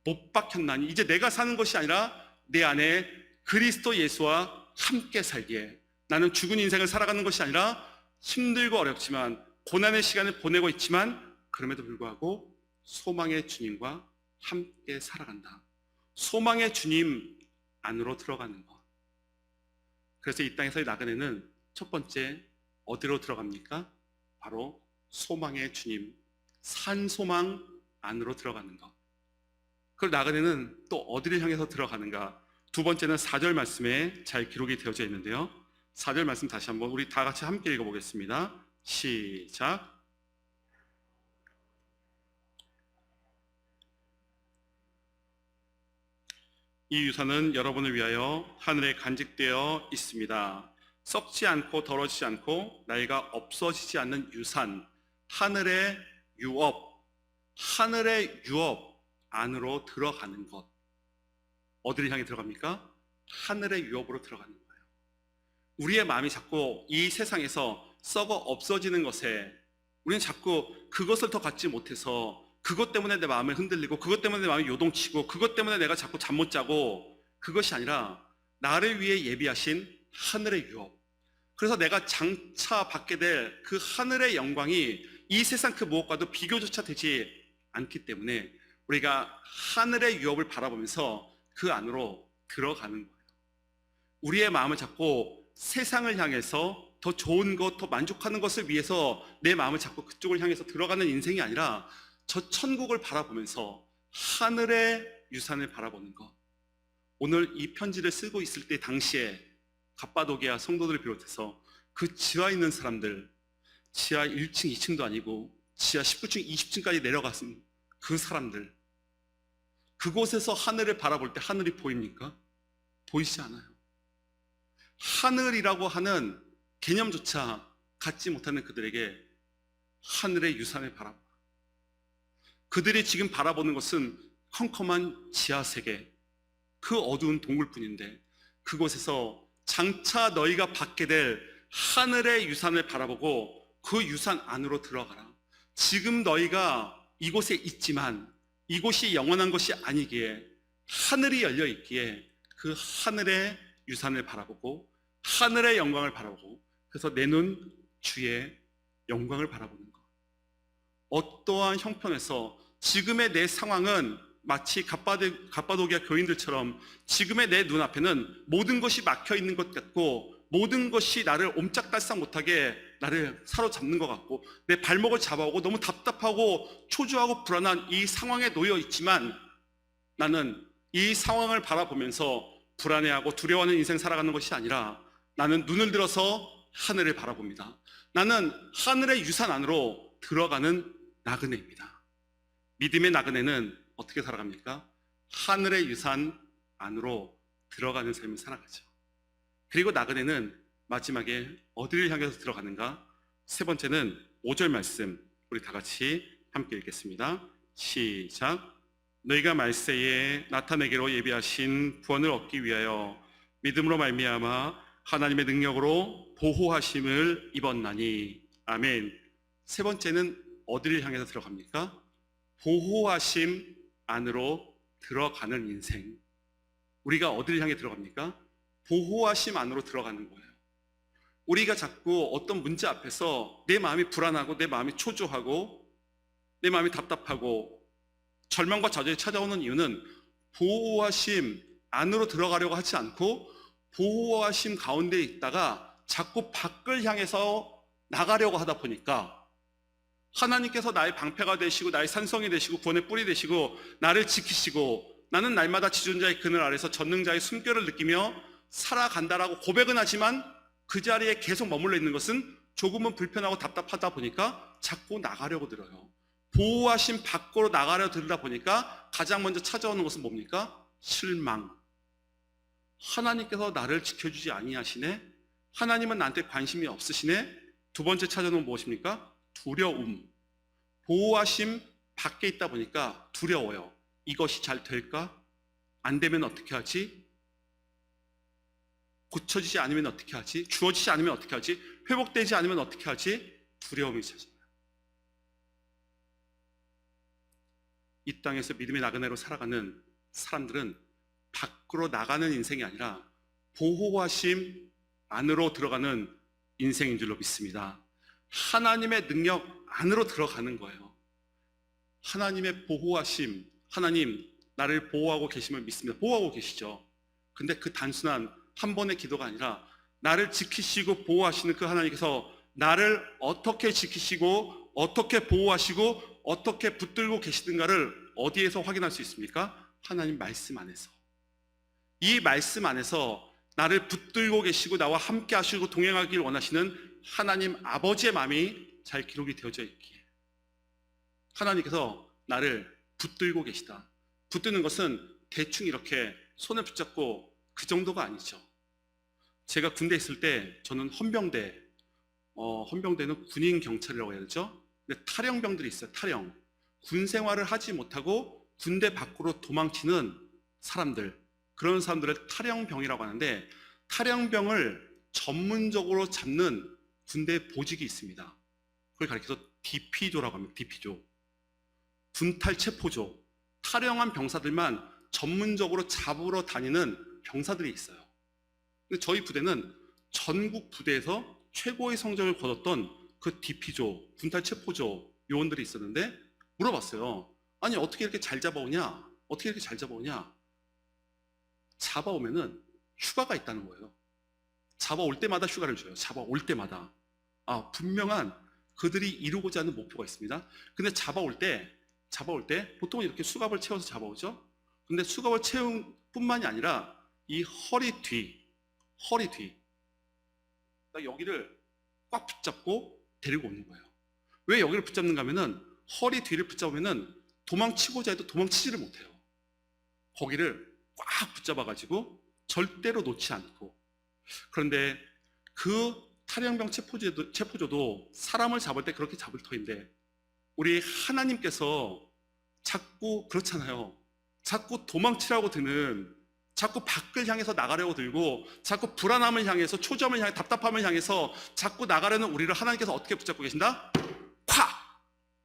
못 박혔나니 이제 내가 사는 것이 아니라 내 안에 그리스도 예수와 함께 살기에 나는 죽은 인생을 살아가는 것이 아니라 힘들고 어렵지만 고난의 시간을 보내고 있지만 그럼에도 불구하고 소망의 주님과 함께 살아간다. 소망의 주님 안으로 들어가는 것. 그래서 이 땅에서의 나그네는 첫 번째 어디로 들어갑니까? 바로 소망의 주님, 산 소망 안으로 들어가는 것. 그리고 나그네는 또 어디를 향해서 들어가는가? 두 번째는 4절 말씀에 잘 기록이 되어져 있는데요. 4절 말씀 다시 한번 우리 다 같이 함께 읽어보겠습니다. 시작. 이 유산은 여러분을 위하여 하늘에 간직되어 있습니다. 썩지 않고 더러지지 않고 나이가 없어지지 않는 유산, 하늘의 유업, 하늘의 유업 안으로 들어가는 것. 어디를 향해 들어갑니까? 하늘의 유업으로 들어가는 거예요. 우리의 마음이 자꾸 이 세상에서 썩어 없어지는 것에 우리는 자꾸 그것을 더 갖지 못해서 그것 때문에 내 마음을 흔들리고 그것 때문에 내 마음이 요동치고 그것 때문에 내가 자꾸 잠 못 자고, 그것이 아니라 나를 위해 예비하신 하늘의 유업. 그래서 내가 장차 받게 될 그 하늘의 영광이 이 세상 그 무엇과도 비교조차 되지 않기 때문에 우리가 하늘의 유업을 바라보면서 그 안으로 들어가는 거예요. 우리의 마음을 잡고 세상을 향해서 더 좋은 것, 더 만족하는 것을 위해서 내 마음을 잡고 그쪽을 향해서 들어가는 인생이 아니라 저 천국을 바라보면서 하늘의 유산을 바라보는 것. 오늘 이 편지를 쓰고 있을 때 당시에 갑바도기아 성도들을 비롯해서 그 지하에 있는 사람들, 지하 1층, 2층도 아니고 지하 19층, 20층까지 내려갔은 그 사람들, 그곳에서 하늘을 바라볼 때 하늘이 보입니까? 보이지 않아요. 하늘이라고 하는 개념조차 갖지 못하는 그들에게 하늘의 유산을 바라봐. 그들이 지금 바라보는 것은 컴컴한 지하세계, 그 어두운 동굴뿐인데 그곳에서 장차 너희가 받게 될 하늘의 유산을 바라보고 그 유산 안으로 들어가라. 지금 너희가 이곳에 있지만 이곳이 영원한 것이 아니기에 하늘이 열려 있기에 그 하늘의 유산을 바라보고 하늘의 영광을 바라보고, 그래서 내 눈 주의 영광을 바라보는 것. 어떠한 형편에서 지금의 내 상황은 마치 갑바도기아 교인들처럼 지금의 내 눈앞에는 모든 것이 막혀 있는 것 같고 모든 것이 나를 옴짝달싹 못하게 나를 사로잡는 것 같고 내 발목을 잡아오고 너무 답답하고 초조하고 불안한 이 상황에 놓여 있지만 나는 이 상황을 바라보면서 불안해하고 두려워하는 인생 살아가는 것이 아니라 나는 눈을 들어서 하늘을 바라봅니다. 나는 하늘의 유산 안으로 들어가는 나그네입니다. 믿음의 나그네는 어떻게 살아갑니까? 하늘의 유산 안으로 들어가는 삶을 살아가죠. 그리고 나그네는 마지막에 어디를 향해서 들어가는가? 세 번째는 5절 말씀 우리 다 같이 함께 읽겠습니다. 시작. 너희가 말세에 나타내기로 예비하신 구원을 얻기 위하여 믿음으로 말미암아 하나님의 능력으로 보호하심을 입었나니. 아멘. 세 번째는 어디를 향해서 들어갑니까? 보호하심 안으로 들어가는 인생. 우리가 어디를 향해 들어갑니까? 보호하심 안으로 들어가는 거예요. 우리가 자꾸 어떤 문제 앞에서 내 마음이 불안하고 내 마음이 초조하고 내 마음이 답답하고 절망과 좌절이 찾아오는 이유는 보호하심 안으로 들어가려고 하지 않고 보호하심 가운데 있다가 자꾸 밖을 향해서 나가려고 하다 보니까 하나님께서 나의 방패가 되시고 나의 산성이 되시고 구원의 뿔이 되시고 나를 지키시고 나는 날마다 지존자의 그늘 아래서 전능자의 숨결을 느끼며 살아간다라고 고백은 하지만 그 자리에 계속 머물러 있는 것은 조금은 불편하고 답답하다 보니까 자꾸 나가려고 들어요. 보호하심 밖으로 나가려 들다 보니까 가장 먼저 찾아오는 것은 뭡니까? 실망. 하나님께서 나를 지켜주지 아니하시네? 하나님은 나한테 관심이 없으시네? 두 번째 찾아오는 건 무엇입니까? 두려움. 보호하심 밖에 있다 보니까 두려워요. 이것이 잘 될까? 안 되면 어떻게 하지? 고쳐지지 않으면 어떻게 하지? 주어지지 않으면 어떻게 하지? 회복되지 않으면 어떻게 하지? 두려움이 찾아요. 이 땅에서 믿음의 나그네로 살아가는 사람들은 밖으로 나가는 인생이 아니라 보호하심 안으로 들어가는 인생인 줄로 믿습니다. 하나님의 능력 안으로 들어가는 거예요. 하나님의 보호하심, 하나님 나를 보호하고 계심을 믿습니다. 보호하고 계시죠. 근데 그 단순한 한 번의 기도가 아니라 나를 지키시고 보호하시는 그 하나님께서 나를 어떻게 지키시고 어떻게 보호하시고 어떻게 붙들고 계시든가를 어디에서 확인할 수 있습니까? 하나님 말씀 안에서. 이 말씀 안에서 나를 붙들고 계시고 나와 함께 하시고 동행하길 원하시는 하나님 아버지의 마음이 잘 기록이 되어져 있기에 하나님께서 나를 붙들고 계시다. 붙드는 것은 대충 이렇게 손을 붙잡고 그 정도가 아니죠. 제가 군대에 있을 때 저는 헌병대는 군인 경찰이라고 해야 되죠. 근데 탈영병들이 있어요. 탈영. 군 생활을 하지 못하고 군대 밖으로 도망치는 사람들, 그런 사람들을 탈영병이라고 하는데 탈영병을 전문적으로 잡는 군대 보직이 있습니다. 그걸 가리켜서 DP조라고 합니다. DP조. 군탈체포조. 탈영한 병사들만 전문적으로 잡으러 다니는 병사들이 있어요. 근데 저희 부대는 전국 부대에서 최고의 성적을 거뒀던 그 DP조, 군탈 체포조 요원들이 있었는데 물어봤어요. 아니 어떻게 이렇게 잘 잡아오냐? 어떻게 이렇게 잘 잡아오냐? 잡아오면은 휴가가 있다는 거예요. 잡아올 때마다 휴가를 줘요. 잡아올 때마다. 분명한 그들이 이루고자 하는 목표가 있습니다. 근데 잡아올 때 보통 이렇게 수갑을 채워서 잡아오죠. 근데 수갑을 채운 뿐만이 아니라 이 허리 뒤 여기를 꽉 붙잡고 데리고 오는 거예요. 왜 여기를 붙잡는가 하면은 허리 뒤를 붙잡으면은 도망치고자 해도 도망치지를 못해요. 거기를 꽉 붙잡아가지고 절대로 놓지 않고. 그런데 그 탈영병 체포조도 사람을 잡을 때 그렇게 잡을 터인데 우리 하나님께서 자꾸 그렇잖아요. 자꾸 도망치라고 드는, 자꾸 밖을 향해서 나가려고 들고, 자꾸 불안함을 향해서, 초점을 향해, 답답함을 향해서 자꾸 나가려는 우리를 하나님께서 어떻게 붙잡고 계신다? 콱!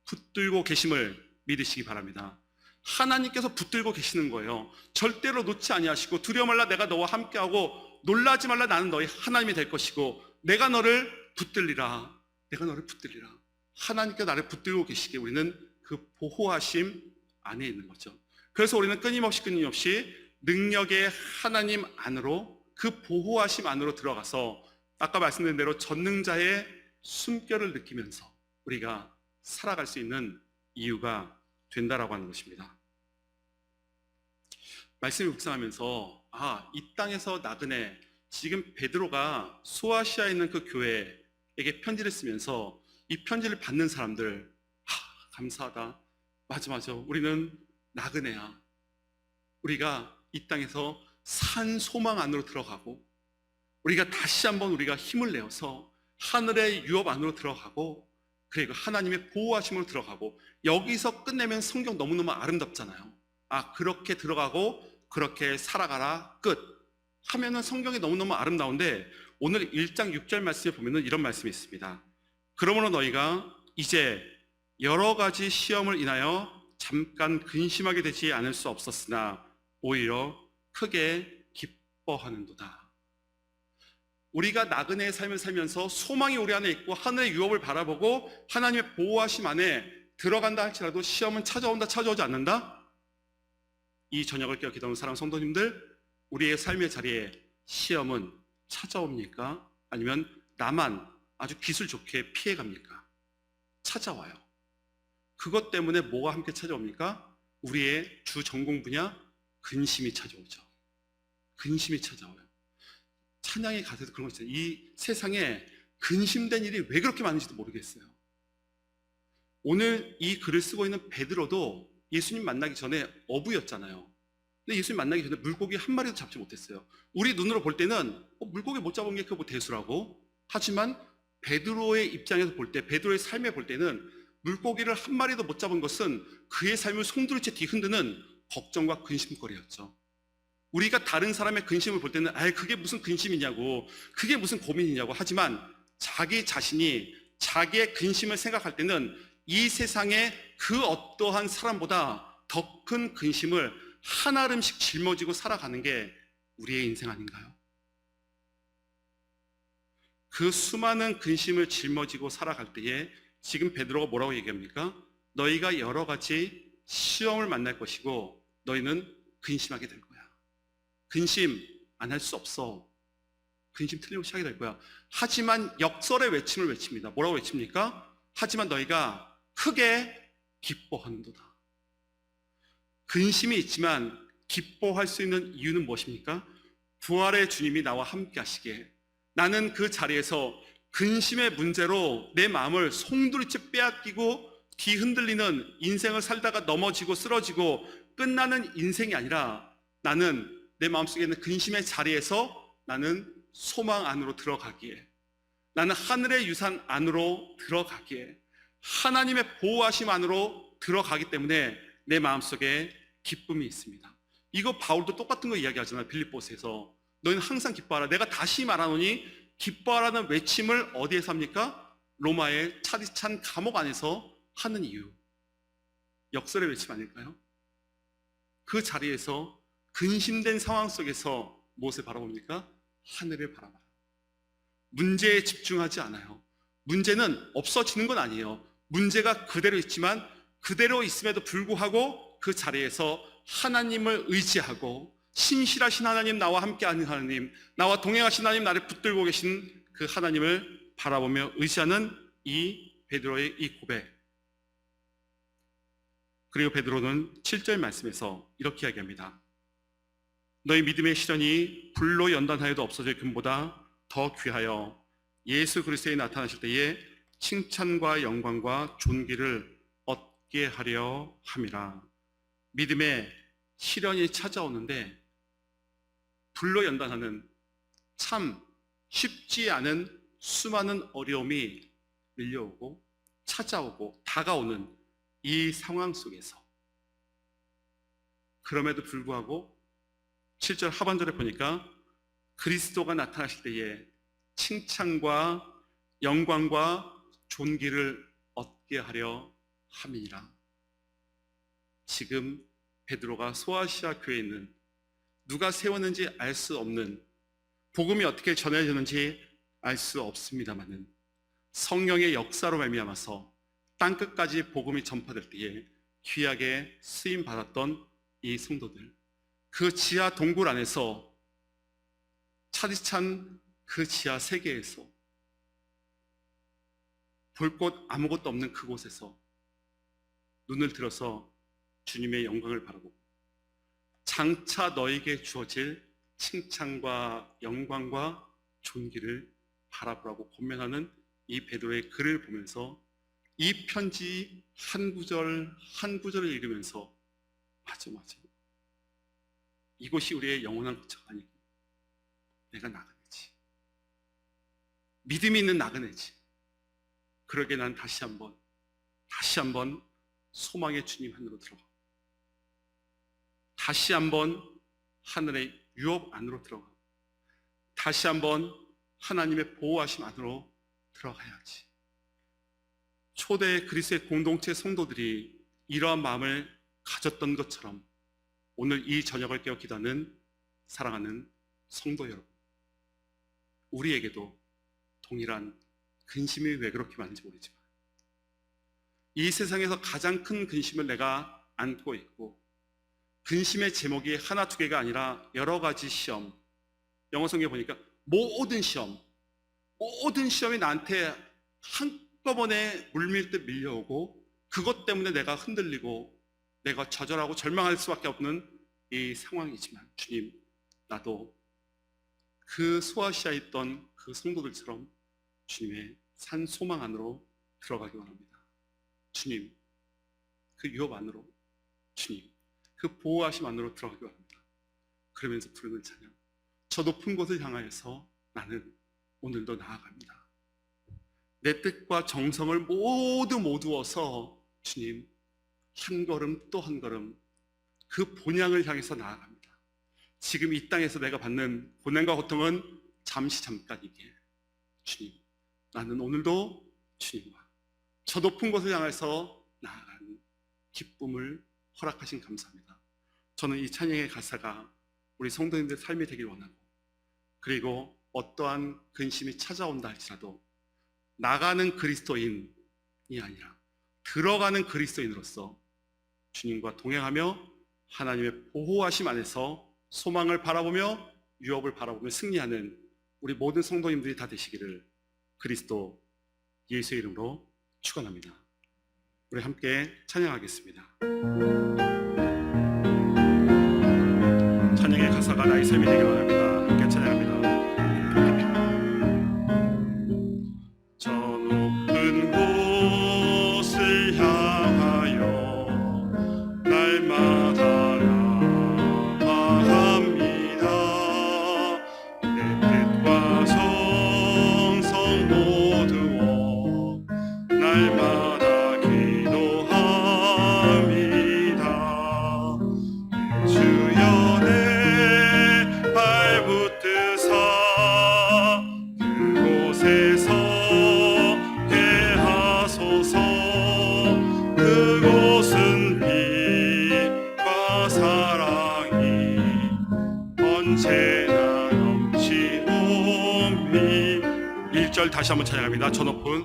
붙들고 계심을 믿으시기 바랍니다. 하나님께서 붙들고 계시는 거예요. 절대로 놓지 아니하시고, 두려워 말라 내가 너와 함께하고, 놀라지 말라 나는 너희 하나님이 될 것이고, 내가 너를 붙들리라. 내가 너를 붙들리라. 하나님께서 나를 붙들고 계시기에 우리는 그 보호하심 안에 있는 거죠. 그래서 우리는 끊임없이 능력의 하나님 안으로, 그 보호하심 안으로 들어가서 아까 말씀드린 대로 전능자의 숨결을 느끼면서 우리가 살아갈 수 있는 이유가 된다라고 하는 것입니다. 말씀을 묵상하면서 이 땅에서 나그네, 지금 베드로가 소아시아에 있는 그 교회에게 편지를 쓰면서 이 편지를 받는 사람들, 감사하다. 맞아. 우리는 나그네야. 우리가 이 땅에서 산 소망 안으로 들어가고, 우리가 다시 한번 우리가 힘을 내어서 하늘의 유업 안으로 들어가고, 그리고 하나님의 보호하심으로 들어가고, 여기서 끝내면 성경 너무너무 아름답잖아요. 그렇게 들어가고 그렇게 살아가라 끝 하면은 성경이 너무너무 아름다운데, 오늘 1장 6절 말씀에 보면은 이런 말씀이 있습니다. 그러므로 너희가 이제 여러 가지 시험을 인하여 잠깐 근심하게 되지 않을 수 없었으나 오히려 크게 기뻐하는도다. 우리가 나그네의 삶을 살면서 소망이 우리 안에 있고 하늘의 유업을 바라보고 하나님의 보호하심 안에 들어간다 할지라도 시험은 찾아오지 않는다? 이 저녁을 깨어 기도하는 사랑하는 성도님들, 우리의 삶의 자리에 시험은 찾아옵니까? 아니면 나만 아주 기술 좋게 피해갑니까? 찾아와요. 그것 때문에 뭐가 함께 찾아옵니까? 우리의 주 전공 분야 근심이 찾아오죠. 근심이 찾아와요. 찬양의 가사에도 그런 거 있어요. 이 세상에 근심된 일이 왜 그렇게 많은지도 모르겠어요. 오늘 이 글을 쓰고 있는 베드로도 예수님 만나기 전에 어부였잖아요. 근데 예수님 만나기 전에 물고기 한 마리도 잡지 못했어요. 우리 눈으로 볼 때는 물고기 못 잡은 게 그거 뭐 대수라고. 하지만 베드로의 입장에서 볼 때, 베드로의 삶에 볼 때는 물고기를 한 마리도 못 잡은 것은 그의 삶을 송두리째 뒤흔드는 걱정과 근심거리였죠. 우리가 다른 사람의 근심을 볼 때는 그게 무슨 근심이냐고, 그게 무슨 고민이냐고 하지만 자기 자신이 자기의 근심을 생각할 때는 이 세상의 그 어떠한 사람보다 더 큰 근심을 한 알음씩 짊어지고 살아가는 게 우리의 인생 아닌가요? 그 수많은 근심을 짊어지고 살아갈 때에 지금 베드로가 뭐라고 얘기합니까? 너희가 여러 가지 시험을 만날 것이고 너희는 근심하게 될 거야. 근심 안 할 수 없어. 근심 틀림없이 하게 될 거야. 하지만 역설의 외침을 외칩니다. 뭐라고 외칩니까? 하지만 너희가 크게 기뻐하는도다. 근심이 있지만 기뻐할 수 있는 이유는 무엇입니까? 부활의 주님이 나와 함께 하시기에 나는 그 자리에서 근심의 문제로 내 마음을 송두리째 빼앗기고 뒤흔들리는 인생을 살다가 넘어지고 쓰러지고 끝나는 인생이 아니라, 나는 내 마음속에 있는 근심의 자리에서 나는 소망 안으로 들어가기에, 나는 하늘의 유산 안으로 들어가기에, 하나님의 보호하심 안으로 들어가기 때문에 내 마음속에 기쁨이 있습니다. 이거 바울도 똑같은 거 이야기하잖아요. 빌립보서에서 너희는 항상 기뻐하라. 내가 다시 말하노니 기뻐하라는 외침을 어디에서 합니까? 로마의 차디찬 감옥 안에서 하는 이유. 역설의 외침 아닐까요? 그 자리에서 근심된 상황 속에서 무엇을 바라봅니까? 하늘을 바라봐. 문제에 집중하지 않아요. 문제는 없어지는 건 아니에요. 문제가 그대로 있지만 그대로 있음에도 불구하고 그 자리에서 하나님을 의지하고 신실하신 하나님, 나와 함께하는 하나님, 나와 동행하신 하나님, 나를 붙들고 계신 그 하나님을 바라보며 의지하는 이 베드로의 이 고백. 그리고 베드로는 7절 말씀에서 이렇게 이야기합니다. 너희 믿음의 시련이 불로 연단하여도 없어질 금보다 더 귀하여 예수 그리스도에 나타나실 때에 칭찬과 영광과 존귀를 얻게 하려 함이라. 믿음의 시련이 찾아오는데 불로 연단하는 참 쉽지 않은 수많은 어려움이 밀려오고 찾아오고 다가오는 이 상황 속에서 그럼에도 불구하고 7절 하반절에 보니까 그리스도가 나타나실 때에 칭찬과 영광과 존귀를 얻게 하려 함이라. 지금 베드로가 소아시아 교회에 있는 누가 세웠는지 알 수 없는, 복음이 어떻게 전해지는지 알 수 없습니다마는 성령의 역사로 말미암아서 땅끝까지 복음이 전파될 때에 귀하게 쓰임 받았던 이 성도들, 그 지하 동굴 안에서 차디찬 그 지하 세계에서 볼 곳 아무것도 없는 그곳에서 눈을 들어서 주님의 영광을 바라보고 장차 너에게 주어질 칭찬과 영광과 존귀를 바라보라고 권면하는 이 베드로의 글을 보면서 이 편지 한 구절 한 구절을 읽으면서 맞아 이곳이 우리의 영원한 거처가 아니고 내가 나그네지, 믿음이 있는 나그네지. 그러게 난 다시 한번 소망의 주님 안으로 들어가, 다시 한번 하늘의 유업 안으로 들어가, 다시 한번 하나님의 보호하심 안으로 들어가야지. 초대 그리스도의 공동체 성도들이 이러한 마음을 가졌던 것처럼 오늘 이 저녁을 깨어 기도하는 사랑하는 성도 여러분, 우리에게도 동일한 근심이 왜 그렇게 많은지 모르지만 이 세상에서 가장 큰 근심을 내가 안고 있고, 근심의 제목이 하나 두 개가 아니라 여러 가지 시험, 영어 성경에 보니까 모든 시험이 나한테 한꺼번에 물밀듯 밀려오고 그것 때문에 내가 흔들리고 내가 좌절하고 절망할 수밖에 없는 이 상황이지만, 주님, 나도 그 소아시아에 있던 그 성도들처럼 주님의 산 소망 안으로 들어가기 원합니다. 주님, 그 유업 안으로, 주님, 그 보호하심 안으로 들어가기 원합니다. 그러면서 부르는 찬양, 저 높은 곳을 향하여서 나는 오늘도 나아갑니다. 내 뜻과 정성을 모두 모두어서 주님, 한 걸음 또 한 걸음 그 본향을 향해서 나아갑니다. 지금 이 땅에서 내가 받는 고난과 고통은 잠깐이기에 주님, 나는 오늘도 주님과 저 높은 곳을 향해서 나아가는 기쁨을 허락하신 감사합니다. 저는 이 찬양의 가사가 우리 성도님들의 삶이 되길 원하고, 그리고 어떠한 근심이 찾아온다 할지라도 나가는 그리스도인이 아니라 들어가는 그리스도인으로서 주님과 동행하며 하나님의 보호하심 안에서 소망을 바라보며 유업을 바라보며 승리하는 우리 모든 성도님들이 다 되시기를 그리스도 예수의 이름으로 축원합니다. 우리 함께 찬양하겠습니다. 찬양의 가사가 나의 삶이 되길 원합니다. 함께 찬양합니다. 저 높은 곳을 향하여 날마다 나아갑니다. 내 뜻과 정성 모두어 날마다 기도합니다. 주여 내 발붙드사 그곳에서 하소서. 그곳은 빛과 사랑이 언제나 넘치고 1절 다시 한번 찬양합니다. 저 높은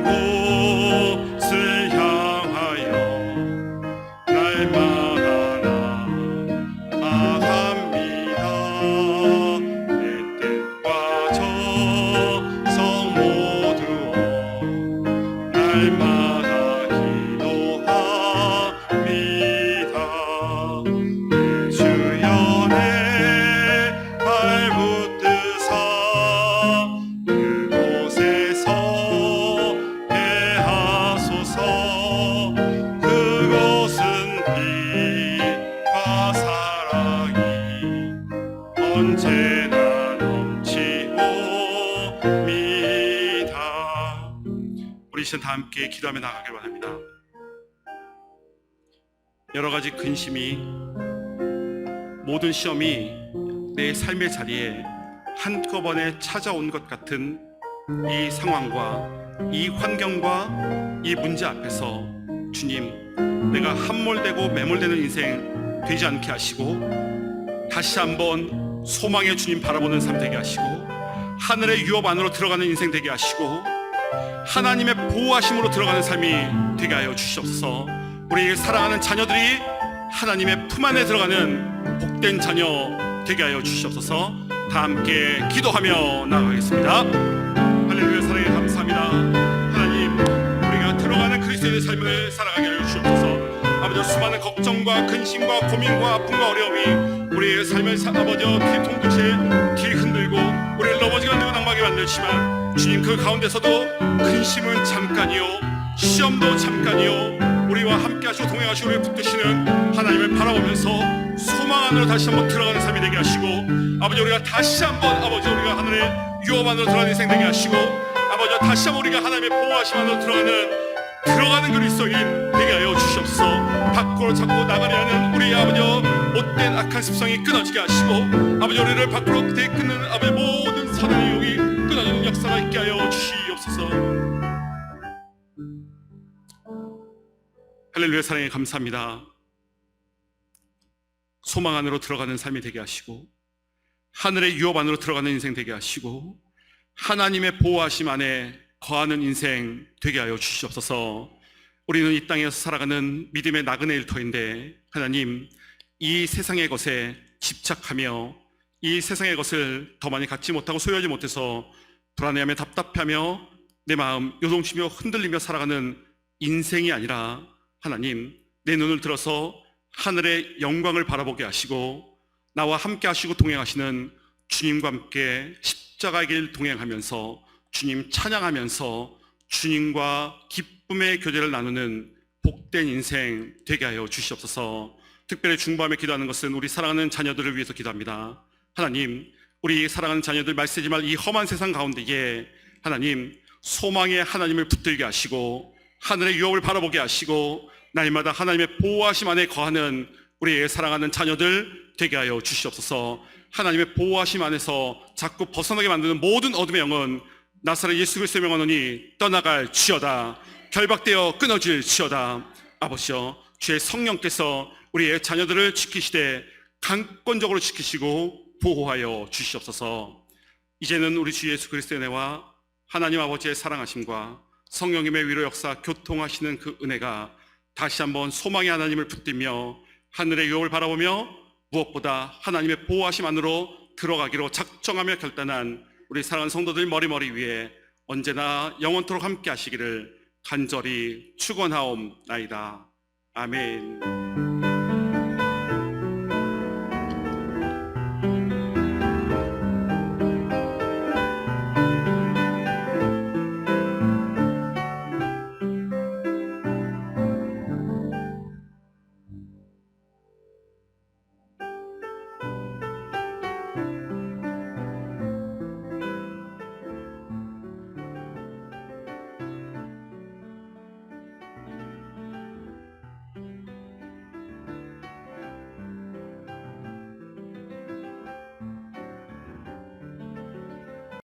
곳을 향하여 날마다 나아갑니다. 내 뜻과 정성 모두어 날마다 기도합니다. 그 주연의 발붙드사 그곳에서 대하소서. 그곳은 빛과 사랑이 언제나 넘치옵니다. 우리 이제 다 함께 기도하며 나가길 원합니다. 여러 가지 근심이, 모든 시험이 내 삶의 자리에 한꺼번에 찾아온 것 같은 이 상황과 이 환경과 이 문제 앞에서 주님, 내가 함몰되고 매몰되는 인생 되지 않게 하시고 다시 한번 소망의 주님 바라보는 삶 되게 하시고 하늘의 유업 안으로 들어가는 인생 되게 하시고 하나님의 보호하심으로 들어가는 삶이 되게 하여 주시옵소서. 우리 사랑하는 자녀들이 하나님의 품 안에 들어가는 복된 자녀 되게 하여 주시옵소서. 다 함께 기도하며 나가겠습니다. 할렐루야. 사랑에 감사합니다. 하나님, 우리가 들어가는 그리스도의 삶을 살아가게 하여 주시옵소서. 아버지, 수많은 걱정과 근심과 고민과 아픔과 어려움이 우리의 삶을 아버지 뒤통끝에 뒤 흔들고 우리를 넘어지게 만들고 낭망하게 만들지만 주님, 그 가운데서도 근심은 잠깐이요 시험도 잠깐이요 우리와 함께 하시고 동행하시고 우리를 붙드시는 하나님을 바라보면서 소망 안으로 다시 한번 들어가는 삶이 되게 하시고 아버지, 우리가 다시 한번 아버지 우리가 하늘의 유업 안으로 들어가는 인생 되게 하시고 아버지, 다시 한번 우리가 하나님의 보호하심 안으로 들어가는 그리스도인 되게 하여 주시옵소서. 밖으로 자꾸 나가려 하는 우리 아버지 못된 악한 습성이 끊어지게 하시고 아버지, 우리를 밖으로 내끄는 아버지 모든 선한 유혹이 끊어지는 역사가 있게 하여 주시옵소서. 할렐루야. 사랑에 감사합니다. 소망 안으로 들어가는 삶이 되게 하시고 하늘의 유업 안으로 들어가는 인생 되게 하시고 하나님의 보호하심 안에 거하는 인생 되게 하여 주시옵소서. 우리는 이 땅에서 살아가는 믿음의 나그네 일터인데 하나님, 이 세상의 것에 집착하며 이 세상의 것을 더 많이 갖지 못하고 소유하지 못해서 불안해하며 답답해하며 내 마음 요동치며 흔들리며 살아가는 인생이 아니라 하나님, 내 눈을 들어서 하늘의 영광을 바라보게 하시고 나와 함께 하시고 동행하시는 주님과 함께 십자가의 길 동행하면서 주님 찬양하면서 주님과 기쁨의 교제를 나누는 복된 인생 되게 하여 주시옵소서. 특별히 중보하며 기도하는 것은 우리 사랑하는 자녀들을 위해서 기도합니다. 하나님, 우리 사랑하는 자녀들 말세지 말 이 험한 세상 가운데에 하나님, 소망의 하나님을 붙들게 하시고 하늘의 유업을 바라보게 하시고 날마다 하나님의 보호하심 안에 거하는 우리의 사랑하는 자녀들 되게 하여 주시옵소서. 하나님의 보호하심 안에서 자꾸 벗어나게 만드는 모든 어둠의 영은 나사렛 예수 그리스도의 명하노니 떠나갈 지어다. 결박되어 끊어질 지어다. 아버지여, 주의 성령께서 우리의 자녀들을 지키시되 강권적으로 지키시고 보호하여 주시옵소서. 이제는 우리 주 예수 그리스도의 은혜와 하나님 아버지의 사랑하심과 성령님의 위로 역사 교통하시는 그 은혜가 다시 한번 소망의 하나님을 붙들며 하늘의 유업을 바라보며 무엇보다 하나님의 보호하심 안으로 들어가기로 작정하며 결단한 우리 사랑하는 성도들 머리머리 위에 언제나 영원토록 함께 하시기를 간절히 축원하옵나이다. 아멘.